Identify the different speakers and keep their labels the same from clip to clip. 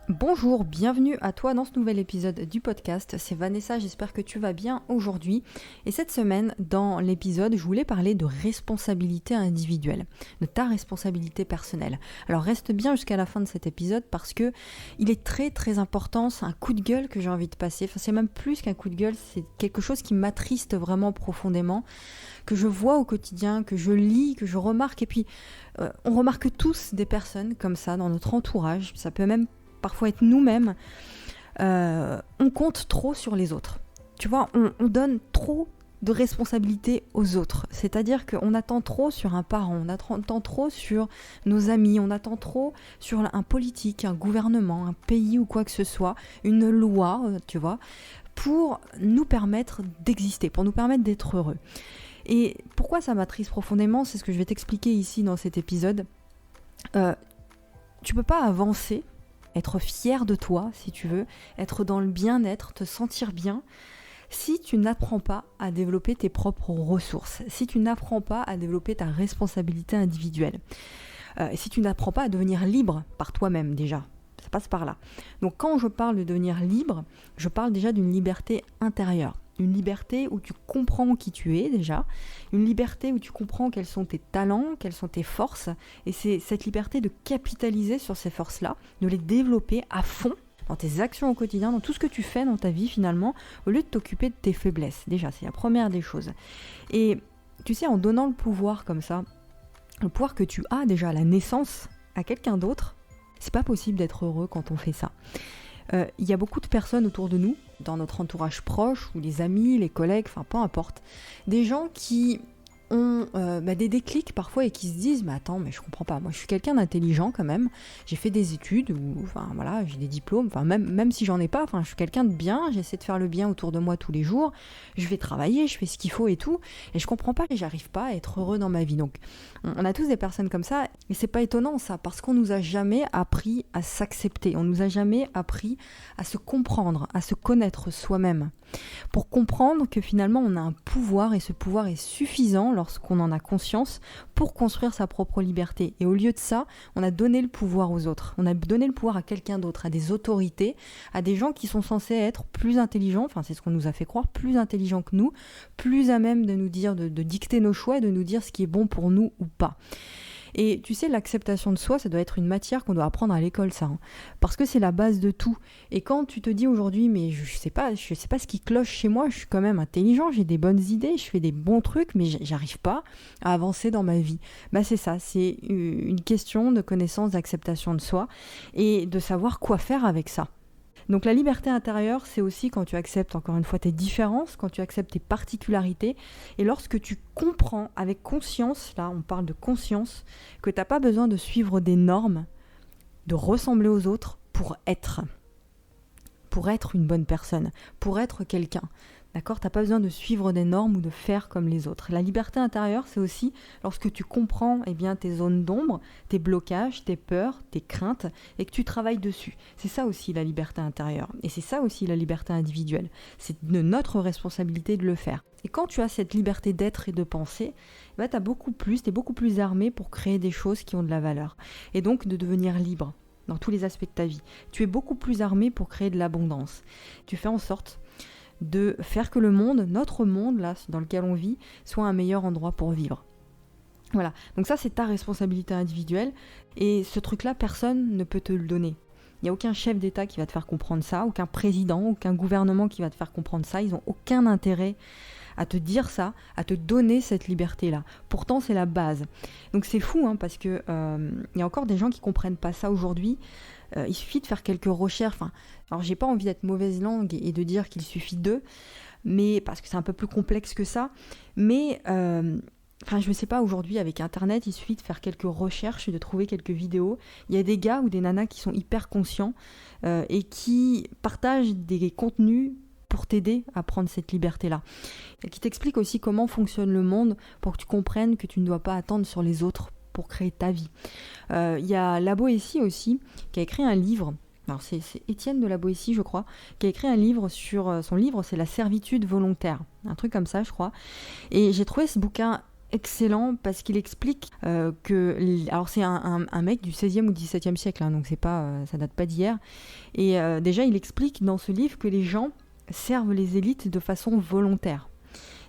Speaker 1: Bonjour, bienvenue à toi dans ce nouvel épisode du podcast. C'est Vanessa, j'espère que tu vas bien aujourd'hui. Et cette semaine, dans l'épisode, je voulais parler de responsabilité individuelle, de ta responsabilité personnelle. Alors reste bien jusqu'à la fin de cet épisode parce que il est très très important, c'est un coup de gueule que j'ai envie de passer. Enfin, c'est même plus qu'un coup de gueule, c'est quelque chose qui m'attriste vraiment profondément, que je vois au quotidien, que je lis, que je remarque. Et puis, on remarque tous des personnes comme ça dans notre entourage. Ça peut même parfois être nous-mêmes, on compte trop sur les autres. Tu vois, on donne trop de responsabilités aux autres. C'est-à-dire qu'on attend trop sur un parent, on attend trop sur nos amis, on attend trop sur un politique, un gouvernement, un pays ou quoi que ce soit, une loi, tu vois, pour nous permettre d'exister, pour nous permettre d'être heureux. Et pourquoi ça m'attriste profondément, c'est ce que je vais t'expliquer ici dans cet épisode. Tu peux pas avancer, être fier de toi, si tu veux, être dans le bien-être, te sentir bien, si tu n'apprends pas à développer tes propres ressources, si tu n'apprends pas à développer ta responsabilité individuelle, si tu n'apprends pas à devenir libre par toi-même déjà. Ça passe par là. Donc quand je parle de devenir libre, je parle déjà d'une liberté intérieure. Une liberté où tu comprends qui tu es déjà, une liberté où tu comprends quels sont tes talents, quelles sont tes forces, et c'est cette liberté de capitaliser sur ces forces-là, de les développer à fond dans tes actions au quotidien, dans tout ce que tu fais dans ta vie finalement, au lieu de t'occuper de tes faiblesses. Déjà, c'est la première des choses. Et tu sais, en donnant le pouvoir comme ça, le pouvoir que tu as déjà à la naissance à quelqu'un d'autre, c'est pas possible d'être heureux quand on fait ça. Il y a beaucoup de personnes autour de nous, dans notre entourage proche, ou les amis, les collègues, enfin peu importe, des gens qui ont des déclics parfois et qui se disent mais attends, mais je comprends pas, moi je suis quelqu'un d'intelligent quand même, j'ai fait des études, ou enfin voilà, j'ai des diplômes, enfin même si j'en ai pas, enfin je suis quelqu'un de bien, j'essaie de faire le bien autour de moi tous les jours, je vais travailler, je fais ce qu'il faut et tout, et je comprends pas et j'arrive pas à être heureux dans ma vie. Donc on a tous des personnes comme ça, et c'est pas étonnant ça, parce qu'on nous a jamais appris à s'accepter, on nous a jamais appris à se comprendre, à se connaître soi-même, pour comprendre que finalement on a un pouvoir, et ce pouvoir est suffisant lorsqu'on en a conscience pour construire sa propre liberté. Et au lieu de ça, on a donné le pouvoir aux autres, on a donné le pouvoir à quelqu'un d'autre, à des autorités, à des gens qui sont censés être plus intelligents, enfin c'est ce qu'on nous a fait croire, plus intelligents que nous, plus à même de nous dire, de dicter nos choix et de nous dire ce qui est bon pour nous ou pas. Et tu sais, l'acceptation de soi, ça doit être une matière qu'on doit apprendre à l'école, ça. Parce que c'est la base de tout. Et quand tu te dis aujourd'hui, mais je sais pas ce qui cloche chez moi, je suis quand même intelligent, j'ai des bonnes idées, je fais des bons trucs, mais j'arrive pas à avancer dans ma vie. Bah c'est ça, c'est une question de connaissance, d'acceptation de soi et de savoir quoi faire avec ça. Donc la liberté intérieure, c'est aussi quand tu acceptes encore une fois tes différences, quand tu acceptes tes particularités, et lorsque tu comprends avec conscience, là on parle de conscience, que tu n'as pas besoin de suivre des normes, de ressembler aux autres pour être une bonne personne, pour être quelqu'un. D'accord ? T'as pas besoin de suivre des normes ou de faire comme les autres. La liberté intérieure, c'est aussi lorsque tu comprends tes zones d'ombre, tes blocages, tes peurs, tes craintes, et que tu travailles dessus. C'est ça aussi la liberté intérieure. Et c'est ça aussi la liberté individuelle. C'est de notre responsabilité de le faire. Et quand tu as cette liberté d'être et de penser, t'es beaucoup plus armé pour créer des choses qui ont de la valeur. Et donc de devenir libre dans tous les aspects de ta vie. Tu es beaucoup plus armé pour créer de l'abondance. Tu fais en sorte de faire que le monde, notre monde là dans lequel on vit, soit un meilleur endroit pour vivre. Voilà, donc ça c'est ta responsabilité individuelle, et ce truc-là, personne ne peut te le donner. Il n'y a aucun chef d'État qui va te faire comprendre ça, aucun président, aucun gouvernement qui va te faire comprendre ça, ils n'ont aucun intérêt à te dire ça, à te donner cette liberté-là. Pourtant, c'est la base. Donc c'est fou, parce que y a encore des gens qui comprennent pas ça aujourd'hui. Il suffit de faire quelques recherches. Alors, j'ai pas envie d'être mauvaise langue et de dire qu'il suffit d'eux, mais parce que c'est un peu plus complexe que ça. Mais je ne sais pas, aujourd'hui avec Internet, il suffit de faire quelques recherches, de trouver quelques vidéos. Il y a des gars ou des nanas qui sont hyper conscients et qui partagent des contenus pour t'aider à prendre cette liberté-là. Et qui t'explique aussi comment fonctionne le monde pour que tu comprennes que tu ne dois pas attendre sur les autres pour créer ta vie. Il y a La Boétie aussi, qui a écrit un livre. Alors c'est Étienne de La Boétie, je crois, qui a écrit un livre sur... son livre, c'est La servitude volontaire. Un truc comme ça, je crois. Et j'ai trouvé ce bouquin excellent parce qu'il explique alors c'est un mec du 16e ou 17e siècle, hein, donc ça date pas d'hier. Et déjà, il explique dans ce livre que les gens servent les élites de façon volontaire,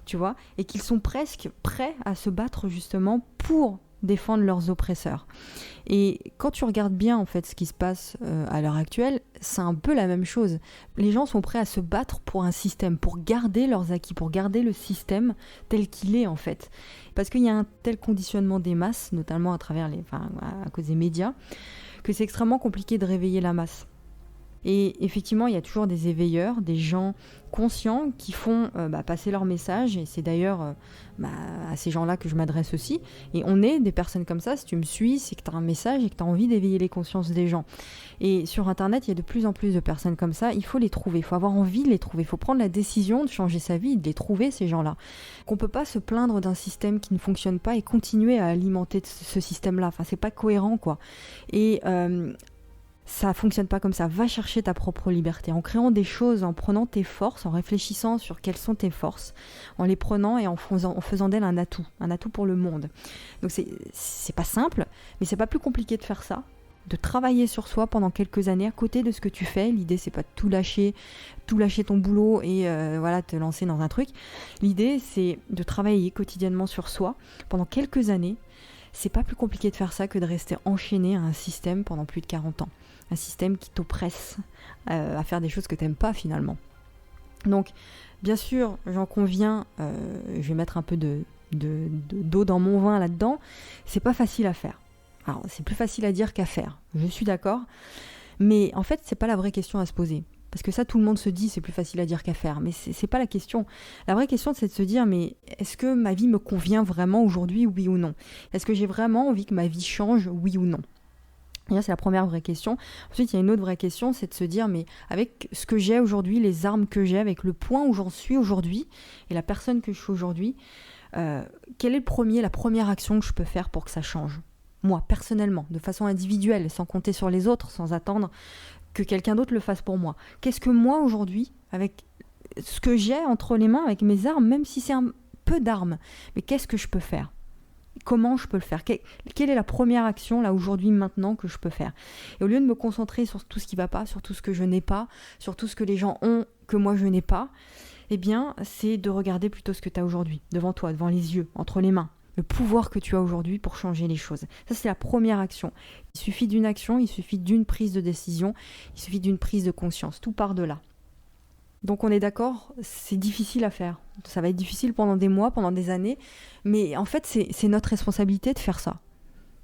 Speaker 1: tu vois, et qu'ils sont presque prêts à se battre justement pour défendre leurs oppresseurs. Et quand tu regardes bien en fait ce qui se passe à l'heure actuelle, c'est un peu la même chose. Les gens sont prêts à se battre pour un système, pour garder leurs acquis, pour garder le système tel qu'il est en fait. Parce qu'il y a un tel conditionnement des masses, notamment à cause des médias, que c'est extrêmement compliqué de réveiller la masse. Et effectivement, il y a toujours des éveilleurs, des gens conscients qui font passer leur message. Et c'est d'ailleurs à ces gens-là que je m'adresse aussi. Et on est des personnes comme ça. Si tu me suis, c'est que tu as un message et que tu as envie d'éveiller les consciences des gens. Et sur Internet, il y a de plus en plus de personnes comme ça. Il faut les trouver. Il faut avoir envie de les trouver. Il faut prendre la décision de changer sa vie et de les trouver, ces gens-là. Qu'on ne peut pas se plaindre d'un système qui ne fonctionne pas et continuer à alimenter ce système-là. Enfin, c'est pas cohérent, quoi. Et ça fonctionne pas comme ça. Va chercher ta propre liberté en créant des choses, en prenant tes forces, en réfléchissant sur quelles sont tes forces, en les prenant et en faisant d'elles un atout pour le monde. Donc c'est pas simple, mais c'est pas plus compliqué de faire ça, de travailler sur soi pendant quelques années à côté de ce que tu fais. L'idée, c'est pas de tout lâcher ton boulot et te lancer dans un truc. L'idée, c'est de travailler quotidiennement sur soi pendant quelques années. C'est pas plus compliqué de faire ça que de rester enchaîné à un système pendant plus de 40 ans. Un système qui t'oppresse à faire des choses que t'aimes pas finalement. Donc, bien sûr, j'en conviens, je vais mettre un peu d'eau dans mon vin là-dedans. C'est pas facile à faire. Alors, c'est plus facile à dire qu'à faire. Je suis d'accord. Mais en fait, c'est pas la vraie question à se poser. Parce que ça, tout le monde se dit, c'est plus facile à dire qu'à faire. Mais c'est pas la question. La vraie question, c'est de se dire, mais est-ce que ma vie me convient vraiment aujourd'hui, oui ou non ? Est-ce que j'ai vraiment envie que ma vie change, oui ou non ? Et là, c'est la première vraie question. Ensuite, il y a une autre vraie question, c'est de se dire, mais avec ce que j'ai aujourd'hui, les armes que j'ai, avec le point où j'en suis aujourd'hui, et la personne que je suis aujourd'hui, quelle est la première action que je peux faire pour que ça change ? Moi, personnellement, de façon individuelle, sans compter sur les autres, sans attendre que quelqu'un d'autre le fasse pour moi. Qu'est-ce que moi, aujourd'hui, avec ce que j'ai entre les mains, avec mes armes, même si c'est un peu d'armes, mais qu'est-ce que je peux faire ? Comment je peux le faire ? Quelle est la première action, là, aujourd'hui, maintenant, que je peux faire ? Et au lieu de me concentrer sur tout ce qui ne va pas, sur tout ce que je n'ai pas, sur tout ce que les gens ont, que moi, je n'ai pas, eh bien, c'est de regarder plutôt ce que tu as aujourd'hui, devant toi, devant les yeux, entre les mains. Le pouvoir que tu as aujourd'hui pour changer les choses. Ça, c'est la première action. Il suffit d'une action, il suffit d'une prise de décision, il suffit d'une prise de conscience. Tout part de là. Donc on est d'accord, c'est difficile à faire. Ça va être difficile pendant des mois, pendant des années, mais en fait c'est notre responsabilité de faire ça.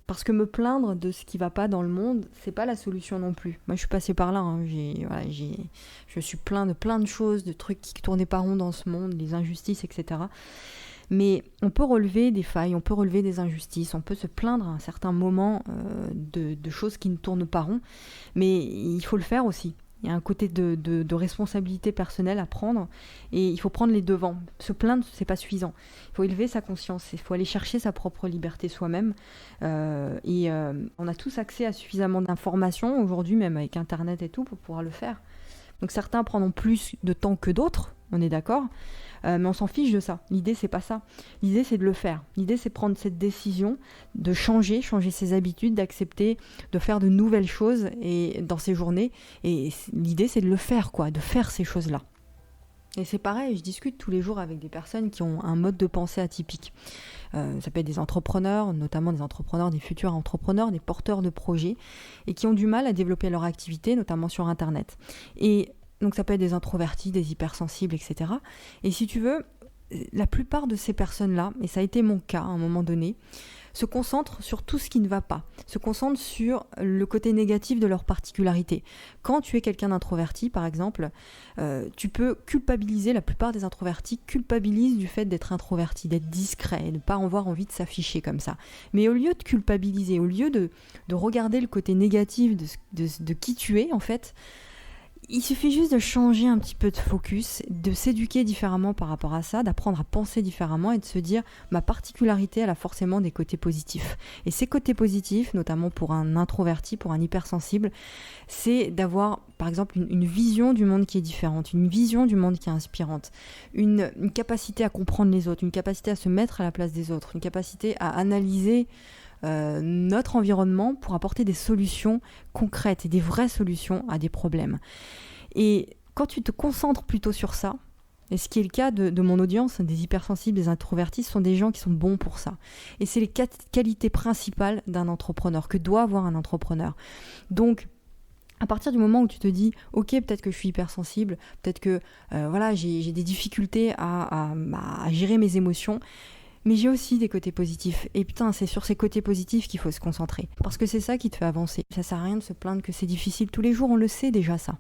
Speaker 1: Parce que me plaindre de ce qui va pas dans le monde, c'est pas la solution non plus. Moi je suis passée par là, hein. Je suis plein de choses, de trucs qui tournaient pas rond dans ce monde, les injustices, etc. Mais on peut relever des failles, on peut relever des injustices, on peut se plaindre à un certain moment de choses qui ne tournent pas rond, mais il faut le faire aussi. Il y a un côté de responsabilité personnelle à prendre et il faut prendre les devants. Se plaindre, c'est pas suffisant. Il faut élever sa conscience, il faut aller chercher sa propre liberté soi-même. On a tous accès à suffisamment d'informations aujourd'hui, même avec Internet et tout, pour pouvoir le faire. Donc certains prendront plus de temps que d'autres, on est d'accord, mais on s'en fiche de ça. L'idée, c'est pas ça. L'idée, c'est de le faire. L'idée, c'est de prendre cette décision, de changer ses habitudes, d'accepter, de faire de nouvelles choses et dans ses journées. Et l'idée, c'est de le faire, quoi, de faire ces choses-là. Et c'est pareil, je discute tous les jours avec des personnes qui ont un mode de pensée atypique. Ça peut être des entrepreneurs, notamment des entrepreneurs, des futurs entrepreneurs, des porteurs de projets, et qui ont du mal à développer leur activité, notamment sur Internet. Et donc ça peut être des introvertis, des hypersensibles, etc. Et si tu veux, la plupart de ces personnes-là, et ça a été mon cas à un moment donné, se concentrent sur tout ce qui ne va pas, se concentrent sur le côté négatif de leur particularité. Quand tu es quelqu'un d'introverti, par exemple, tu peux culpabiliser, la plupart des introvertis culpabilisent du fait d'être introverti, d'être discret, de ne pas avoir envie de s'afficher comme ça. Mais au lieu de culpabiliser, au lieu de regarder le côté négatif de qui tu es, en fait, Il suffit juste de changer un petit peu de focus, de s'éduquer différemment par rapport à ça, d'apprendre à penser différemment et de se dire ma particularité, elle a forcément des côtés positifs. Et ces côtés positifs, notamment pour un introverti, pour un hypersensible, c'est d'avoir par exemple une vision du monde qui est différente, une vision du monde qui est inspirante, une capacité à comprendre les autres, une capacité à se mettre à la place des autres, une capacité à analyser notre environnement pour apporter des solutions concrètes et des vraies solutions à des problèmes. Et quand tu te concentres plutôt sur ça, et ce qui est le cas de mon audience, des hypersensibles, des introvertis, ce sont des gens qui sont bons pour ça. Et c'est les qualités principales d'un entrepreneur, que doit avoir un entrepreneur. Donc, à partir du moment où tu te dis « Ok, peut-être que je suis hypersensible, peut-être que j'ai des difficultés à gérer mes émotions », mais j'ai aussi des côtés positifs. Et putain, c'est sur ces côtés positifs qu'il faut se concentrer. Parce que c'est ça qui te fait avancer. Ça sert à rien de se plaindre que c'est difficile. Tous les jours, on le sait déjà ça.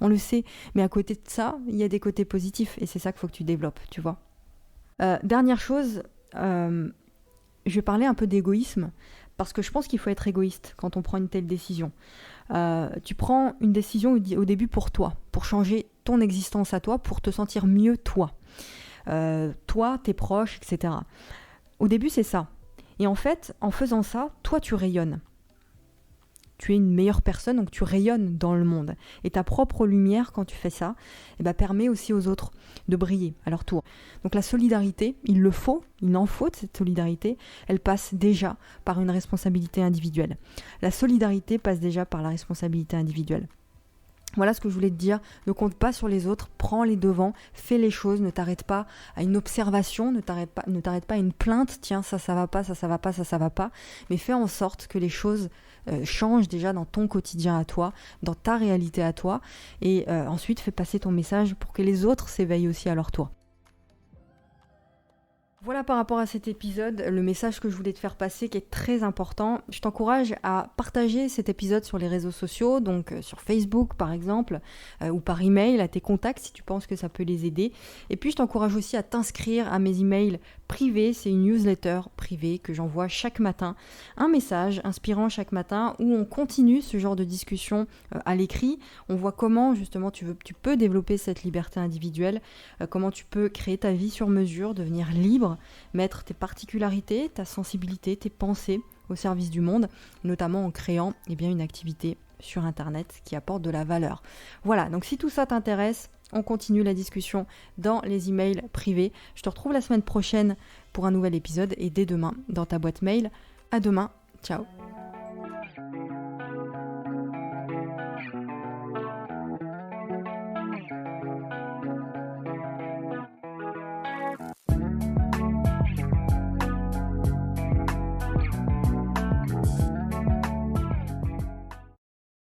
Speaker 1: On le sait. Mais à côté de ça, il y a des côtés positifs. Et c'est ça qu'il faut que tu développes, tu vois. Dernière chose, je vais parler un peu d'égoïsme. Parce que je pense qu'il faut être égoïste quand on prend une telle décision. Tu prends une décision au début pour toi. Pour changer ton existence à toi. Pour te sentir mieux toi. Toi, tes proches, etc. Au début, c'est ça. Et en fait, en faisant ça, toi, tu rayonnes. Tu es une meilleure personne, donc tu rayonnes dans le monde. Et ta propre lumière, quand tu fais ça, permet aussi aux autres de briller à leur tour. Donc la solidarité, il en faut de cette solidarité, elle passe déjà par une responsabilité individuelle. La solidarité passe déjà par la responsabilité individuelle. Voilà ce que je voulais te dire, ne compte pas sur les autres, prends les devants, fais les choses, ne t'arrête pas à une observation, ne t'arrête pas à une plainte, tiens ça va pas, ça va pas, ça va pas, mais fais en sorte que les choses changent déjà dans ton quotidien à toi, dans ta réalité à toi, et ensuite fais passer ton message pour que les autres s'éveillent aussi à leur tour. Voilà par rapport à cet épisode, le message que je voulais te faire passer qui est très important. Je t'encourage à partager cet épisode sur les réseaux sociaux, donc sur Facebook par exemple, ou par email à tes contacts si tu penses que ça peut les aider. Et puis je t'encourage aussi à t'inscrire à mes emails privés, c'est une newsletter privée que j'envoie chaque matin. Un message inspirant chaque matin où on continue ce genre de discussion à l'écrit. On voit comment justement tu peux développer cette liberté individuelle, comment tu peux créer ta vie sur mesure, devenir libre, mettre tes particularités, ta sensibilité, tes pensées au service du monde, notamment en créant une activité sur Internet qui apporte de la valeur. Voilà, donc si tout ça t'intéresse, on continue la discussion dans les emails privés. Je te retrouve la semaine prochaine pour un nouvel épisode et dès demain dans ta boîte mail. À demain, ciao.